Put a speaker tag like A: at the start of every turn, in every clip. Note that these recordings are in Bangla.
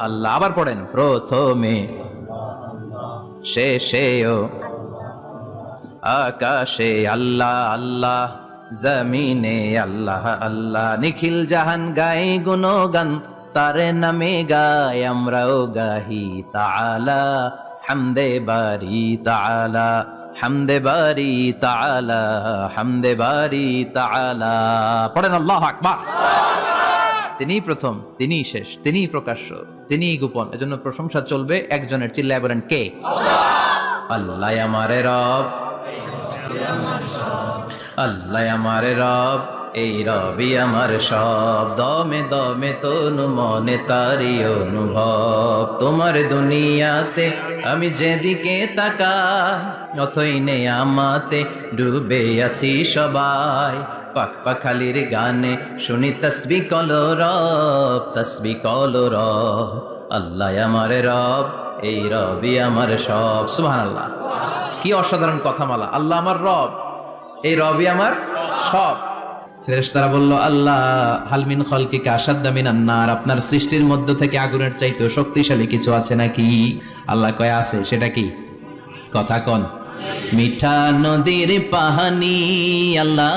A: আল্লাহ। আবার পড়েন, প্রথমে শেষেও আকাশে আল্লাহ আল্লাহ, জমিনে আল্লাহ আল্লাহ। নিখিল জাহান গায়ে গুণগান, তারে নামে গায় আমরাও গাহি তাআলা। হামদে বারি তাআলা, হামদে বারি তাআলা, হামদে বারি তাআলা। পড়েন আল্লাহু আকবার। তিনিই প্রথম, তিনিই শেষ, তিনিই প্রকাশ্য, তিনিই গোপন। এজন্য প্রশংসা চলবে একজনের। চিল্লায় বলেন কে? আল্লাহ আমারে রব, আল্লাহ আমারে রব, এই রবি আমার সব। দমে দমে তনু মনে তারি অনুভব। তোমার দুনিয়াতে আমি যেদিকে তাকাই, অথই নেই আমাতে ডুবে আছি সবাই। পাক পাখালির গানে শুনি তসবিহ কলো রব, তসবিহ কলো রব। আল্লাহ আমারে রব, এই রবি আমার সব। সুবহানাল্লাহ। কি অসাধারণ কথামালা! আল্লাহ আমার রব, এই রবি আমার সব। ফেরেশতারা বলল, আল্লাহ হাল মিন খালকিকা আশাদ্দা মিনান নার, আপনার সৃষ্টির মধ্য থেকে আগুনের চাইতেও শক্তিশালী কিছু আছে নাকি? আল্লাহ কয় আছে। সেটা কি? কথা কন। মিঠা নদীর পাহানি, আল্লাহ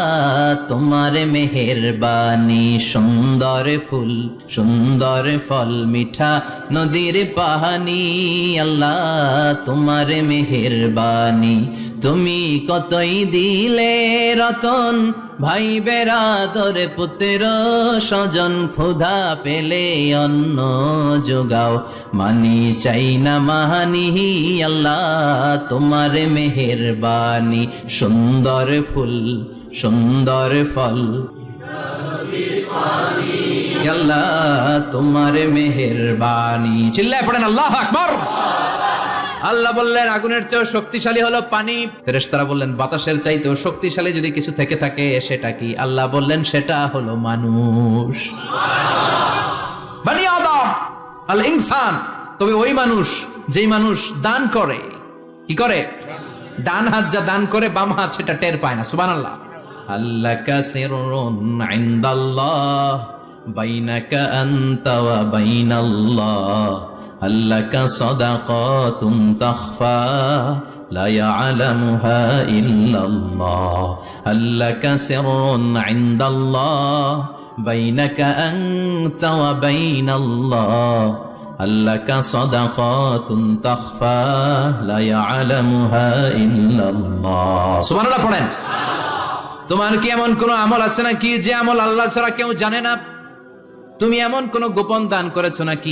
A: তোমার মেহেরবানি। সুন্দর ফুল সুন্দর ফল, মিঠা নদীর পাহানি, আল্লাহ তোমার মেহেরবানি। তুমি কতই দিলে রতন, ভাই বেরাদর পুত্র স্বজন। ক্ষুধা পেলে অন্ন যোগাও, মানি চাই না মাহানি, আল্লাহ তোমার মেহেরবানি। সুন্দর ফুল সুন্দর ফল, আল্লাহ তোমার মেহেরবানি। চিল্লায় পড়েন আল্লাহু আকবার। আল্লাহ বললেন আগুনের চেয়েও শক্তিশালী হলো পানি। ফেরেশতারা বললেন বাতাসের চাইতেও শক্তিশালী যদি কিছু থেকে থাকে সেটা কি? আল্লাহ বললেন সেটা হলো মানুষ। বনি আদম, আল ইনসান। তবে ওই মানুষ যেই মানুষ দান করে, কি করে? ডান হাত যা দান করে, বাম হাত সেটা টের পায় না। সুবহানাল্লাহ। আল্লাকা সিররুন ইনদাল্লাহ, বাইনাকা আনতা ওয়া বাইনাল্লাহ। আল্লাকা সাদাকাতুন তাখফা, লা ইয়ালামুহা ইল্লাল্লাহ। আল্লাকা সিররুন ইনদাল্লাহ, বাইনাকা আনতা ওয়া বাইনাল্লাহ। আল্লাকা সাদাকাতুন তাখফা, লা ইয়ালামুহা ইল্লাল্লাহ। সুবহানাল্লাহ পড়েন। তোমার কি এমন কোন আমল আছে নাকি যে আমল আল্লাহ ছাড়া কেউ জানে না? তুমি এমন কোন গোপন দান করেছো নাকি